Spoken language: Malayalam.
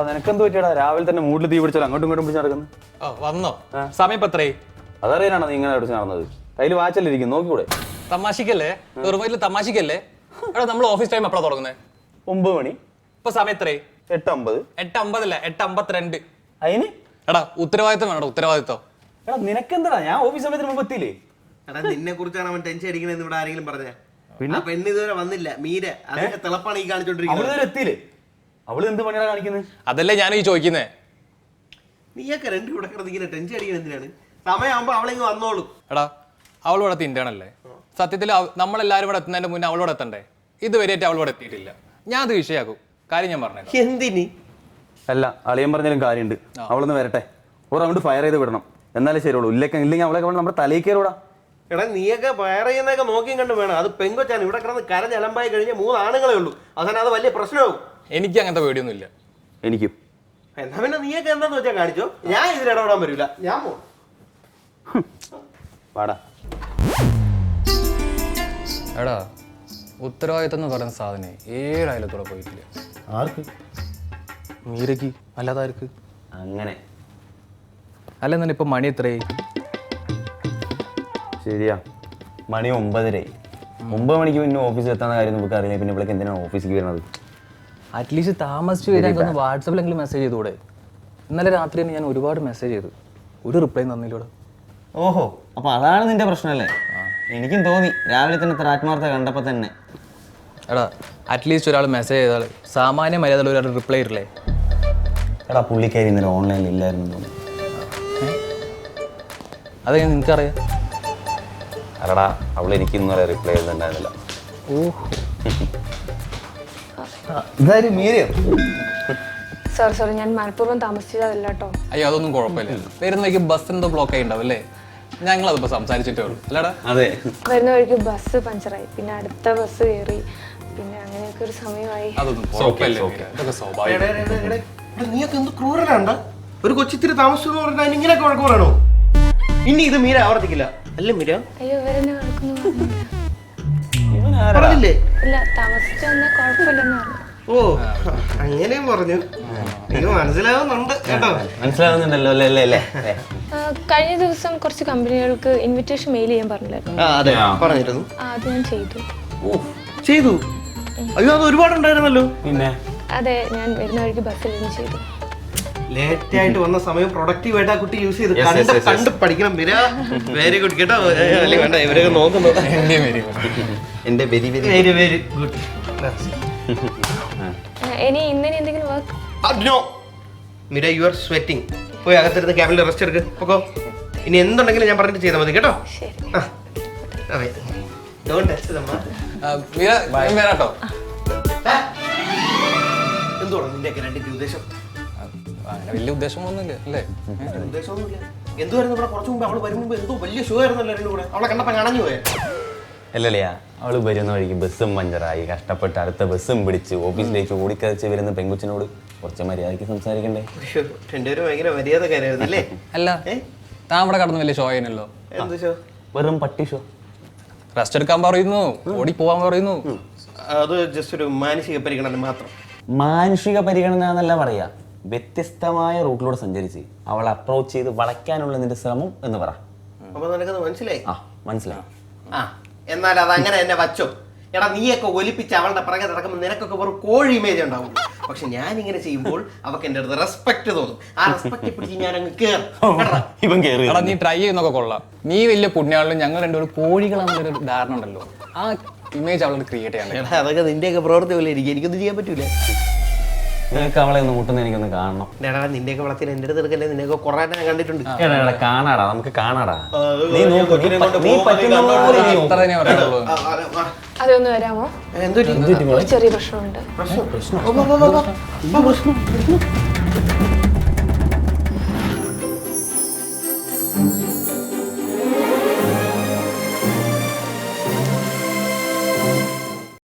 നിനക്കെന്ത് പറ്റിയടാ? രാവിലെ തന്നെ മൂട്ടിൽ തീ പിടിച്ചാൽ അങ്ങോട്ടും ഇങ്ങോട്ടും പിടിച്ച് നടക്കുന്നു. വന്നോ? സമയം എത്രയായി? അതറിയാനാണോ നീ ഇങ്ങനെ പിടിച്ച് നടന്നത്? കയ്യിൽ വാച്ചല്ലേ ഇരിക്കും, നോക്കിക്കൂടെ? തമാശിക്കല്ലേ? വെറുതെ തമാശിക്കല്ലേ? എടാ നമ്മൾ ഓഫീസ് ടൈം എപ്പോഴാണ് തുടങ്ങുന്നത്? 9 മണി. ഇപ്പൊ സമയം എത്രയായി? 8:50. 8:50 അല്ല 8:52. അതിന് എടാ ഉത്തരവാദിത്തം വേണം, ഉത്തരവാദിത്തം. എടാ നിനക്കെന്താ? ഞാൻ ഓഫീസ് സമയത്തിന് മുമ്പ് എത്തിയില്ലേ? എടാ നിന്നെ കുറിച്ചാണ് അവൻ ടെൻഷൻ അടിക്കണെന്ന് ഇവിടെ ആരെങ്കിലും പറഞ്ഞ? പിന്നെ പെണ്ണ് ഇതുവരെ വന്നില്ല. മീര അതിന്റെ തിളപ്പാണ് ഈ കാണിച്ചോണ്ടിരിക്കുന്നത്. എത്തിയില്ലേ? അവള് എന്ത് പണിയാണ് കാണിക്കുന്നത്? അതല്ലേ ഞാൻ ഈ ചോദിക്കുന്നേ. നീയൊക്കെ രണ്ടു ഇവിടെ കിടന്ന് ഇങ്ങനെ ടെൻഷൻ അടിക്കുന്നത് എന്തിനാണ്? സമയമാകുമ്പോ അവളിങ്ങ് വന്നോളൂ. എടാ അവളോടെ തിണ്ടാണല്ലേ. സത്യത്തിൽ നമ്മളെല്ലാരും ഇവിടെ എത്തുന്നതിന്റെ മുന്നേ അവളോട് എത്തണ്ടേ? ഇതുവരെയായിട്ട് അവളോട് എത്തിയിട്ടില്ല. ഞാൻ അത് വിഷയാക്കും. കാര്യം ഞാൻ പറഞ്ഞു. എന്തിനി? അല്ല, അളിയൻ പറഞ്ഞാലും കാര്യമുണ്ട്. അവളൊന്ന് വരട്ടെ, ഒരു റൗണ്ട് ഫയർ ചെയ്ത് വിടണം, എന്നാലേ ശരിയുള്ളൂ. ഇല്ലെങ്കിൽ അവളൊക്കെ നമ്മുടെ തലയിൽ കയറൂടാ. എടാ നീയൊക്കെ ഫയർ ചെയ്യുന്നതൊക്കെ നോക്കിയും കണ്ട് വേണം. അത് പെങ്കൊച്ചാണ്. ഇവിടെ കിടന്ന് കരഞ്ഞ് അലമ്പായി കഴിഞ്ഞാൽ 3 ആണുങ്ങളേ ഉള്ളൂ. അവസാനം അത് വലിയ പ്രശ്നമാവും. എനിക്ക് അങ്ങനത്തെ പേടിയൊന്നും ഇല്ല. എനിക്കും. എന്നാ പിന്നെ നീയൊക്കെ എന്താന്ന് വെച്ചാൽ കാണിച്ചോ. ഞാൻ ഇതിൽ ഇടപെടാൻ വരില്ല. ഞാൻ പോകും. പാടാ. എടാ ഉത്തരവാദിത്തം എന്ന് പറയുന്ന സാധനം 7 അയലത്തോടെ പോയിട്ടില്ല. ആർക്ക്? മീരയ്ക്ക്. അല്ലാതെ ആർക്ക്? അങ്ങനെ അല്ലെന്നെ ഇപ്പൊ മണി എത്രയായി? ശരിയാ, മണി 9:30. 9 മണിക്ക് പിന്നെ ഓഫീസിൽ എത്താൻ കാര്യം നമുക്ക് അറിയില്ല. പിന്നെ ഇവിടേക്ക് എന്തിനാണ് ഓഫീസിൽ വരുന്നത്? അറ്റ്ലീസ്റ്റ് താമസിച്ച് വരാൻ വാട്സപ്പിലെങ്കിലും മെസ്സേജ് ചെയ്തുകൂടെ? ഇന്നലെ രാത്രി തന്നെ ഞാൻ ഒരുപാട് മെസ്സേജ് ചെയ്തു, ഒരു റിപ്ലൈ തന്നില്ലൂടെ. ഓഹോ, അപ്പൊ അതാണ് നിന്റെ പ്രശ്നമല്ലേ? എനിക്കും തോന്നി രാവിലെ തന്നെ ഇത്ര ആത്മാർത്ഥത കണ്ടപ്പോ തന്നെ. എടാ അറ്റ്ലീസ്റ്റ് ഒരാൾ മെസ്സേജ് ചെയ്താൽ സാമാന്യ മര്യാദയുള്ള ഒരാൾ റിപ്ലൈ ഇല്ലേ? എടാ പുള്ളിക്കാരി ഇന്നലെ ഓൺലൈനിൽ ഇല്ലായിരുന്നു തോന്നുന്നു. അത് നിനക്കറിയാം? അല്ലടാ, അവൾ എനിക്ക് ഇന്നലെ റിപ്ലൈ ചെയ്തിട്ടുണ്ടായിരുന്നില്ല. ഇതാരും മീരയോ? സോറി ഞാൻ മനഃപൂർവ്വം താമസിച്ചതല്ല കേട്ടോ. അയ്യോ അതൊന്നും കുഴപ്പമില്ല. വരുന്ന വഴിക്ക് ബസ് എന്തോ ബ്ലോക്ക് ആയി ഉണ്ടാവും അല്ലേ? ഞങ്ങളതിപ്പോൾ സംസാരിച്ചിട്ടേ ഉള്ളൂ അല്ലടാ? അതെ, വരുന്ന വഴിക്ക് ബസ് പഞ്ചറായി, പിന്നെ അടുത്ത ബസ് കയറി, പിന്നെ അങ്ങനെയൊക്കെ ഒരു സമയമായി. അതൊന്നും കുഴപ്പമില്ല, ഇതൊക്കെ സ്വാഭാവികം. നീയൊക്കെ എന്ത് ക്രൂരനാണ്ട? ഒരു കൊച്ചിത്തിരി താമസിച്ചു എന്ന് പറഞ്ഞാൽ ഇങ്ങനെയൊക്കെ വഴക്ക് പറയണോ? ഇനി ഇത് മീര ആവർത്തിക്കില്ല അല്ലേ മീര? അയ്യോ ഇവരെന്നെ വഴക്കൊന്നും പറഞ്ഞില്ലേ? ഇല്ല, താമസിച്ചു വന്നാൽ കുഴപ്പമില്ലെന്ന് പറഞ്ഞു. ഓ അങ്ങനെയും പറഞ്ഞു. എനിക്ക് മനസ്സിലാവുന്നുണ്ട് കേട്ടോ. മനസ്സിലാവുന്നുണ്ടല്ലോ അല്ലേ? കഴിഞ്ഞ ദിവസം കുറച്ച് കമ്പനികൾക്ക് ഇൻവിറ്റേഷൻ മെയിൽ ചെയ്യാൻ പറഞ്ഞില്ലായിരുന്നു? അതെ പറഞ്ഞിരുന്നു. അത് ഞാൻ ചെയ്തു. ചെയ്തു? അയ്യോ അത് ഒരുപാടുണ്ടായിരുന്നല്ലോ. പിന്നെ അതെ, ഞാൻ വരുന്ന വഴിക്ക് ബസ്സിലിരുന്ന് ചെയ്തു. ലേറ്റ് ആയിട്ട് വന്ന സമയം പ്രൊഡക്റ്റീവ് ആയിട്ട് ആ കുട്ടി യൂസ് ചെയ്ത് കണ്ട് പഠിക്കണം. വെരി ഗുഡ് കേട്ടോ. വേണ്ട ഇവരൊക്കെ നോക്കുന്നു. എന്റെ very very very very good. ഇനി ഇന്നലെ എന്തെങ്കിലും work? No Mira, you are sweating. പോയി അകത്തിരുന്ന് ക്യാബിനിൽ റെസ്റ്റ് എടുക്ക്. ഓക്കോ, ഇനി എന്തുണ്ടെങ്കിലും ഞാൻ പറഞ്ഞിട്ട് ചെയ്താൽ മതി കേട്ടോ. ശരി. വരാട്ടോ. എന്തുവാ നിന്റെയൊക്കെ രണ്ടിന്റെ ഉദ്ദേശം? അങ്ങനെ വലിയ ഉദ്ദേശമൊന്നുമില്ല അല്ലേ? ഉദ്ദേശമൊന്നുമില്ല. എന്തുവായിരുന്നു ഇവിടെ കുറച്ച് മുമ്പ് അവള് വരുമ്പോ എന്തോ വലിയ ഷോ ആയിരുന്നല്ലോ രണ്ടും കൂടെ. അവളെ കണ്ടപ്പോ കാണഞ്ഞു പോയെ? അല്ലല്ലയാ, അവള് വരുന്ന വഴിക്ക് ബസ്സും പഞ്ചറായി, കഷ്ടപ്പെട്ട് അടുത്ത ബസ്സും പിടിച്ച് ഓഫീസിലേക്ക് ഓടിക്കതച്ച് വരുന്ന പെങ്കുച്ചിനോട് കുറച്ച് മര്യാദയ്ക്ക് സംസാരിക്കണ്ടേ? രണ്ടുപേരും ഭയങ്കര മര്യാദക്കാരായിരുന്നല്ലേ? അല്ല താൻ ഇവിടെ കടന്ന് വലിയ ഷോ ആയിരുന്നല്ലോ. എന്ത് ഷോ? വെറും പട്ടി ഷോ. റെസ്റ്റ് എടുക്കാൻ പറയുന്നു, ഓടി പോവാൻ പറയുന്നു. അത് ജസ്റ്റ് ഒരു മാനസിക പരിഗണന മാത്രം. മാനുഷിക പരിഗണന എന്നല്ല പറയാ, വ്യത്യസ്തമായ റൂട്ടിലൂടെ സഞ്ചരിച്ച് അവളെ അപ്രോച്ച് ചെയ്ത് വളയ്ക്കാനുള്ള നിന്റെ ശ്രമം എന്ന് പറ. അപ്പൊ നിനക്കത് മനസ്സിലായി? ആ മനസ്സിലായി. ആ എന്നാൽ അത് അങ്ങനെ തന്നെ വച്ചോ. എടാ നീയൊക്കെ ഒലിപ്പിച്ച് അവളുടെ പിറകെ നടക്കുമ്പോൾ നിനക്കൊക്കെ വെറും കോഴി ഇമേജ് ഉണ്ടാവും. പക്ഷെ ഞാൻ ഇങ്ങനെ ചെയ്യുമ്പോൾ അവക്ക് എന്റെ അടുത്ത് റെസ്പെക്ട് തോന്നും. ആ റെസ്പെക്ട് പിടിച്ച് ഞാൻ അങ്ങ് ഇവൻ കേറി. എടാ നീ ട്രൈ ചെയ്യുന്നൊക്കെ കൊള്ളാം. നീ വലിയ പുണ്യാളിലും ഞങ്ങൾ രണ്ടുപേരും കോഴികളാണെന്നൊരു ധാരണ ഉണ്ടല്ലോ. ആ ഇമേജ് അവളോട് ക്രിയേറ്റ് ചെയ്യാൻ. എടാ അതൊക്കെ നിന്റെയൊക്കെ പ്രവൃത്തി പോലെ ഇരിക്കും. എനിക്കൊന്നും ചെയ്യാൻ പറ്റൂല. നിനക്ക് അവളെ ഒന്ന് മുട്ടുന്ന എനിക്കൊന്ന് കാണണം. എടാ നിന്റെയൊക്കെ വളത്തിൽ എന്റെ അടുത്ത് എടുക്കല്ലേ? നിന്നെയൊക്കെ കുറെ ഞാൻ കണ്ടിട്ടുണ്ട്. കാണാടാ, നമുക്ക് കാണാടാ. അതൊന്ന് വരാമോ? എന്തൊരു ചെറിയ പ്രശ്നമുണ്ട്. പ്രശ്നം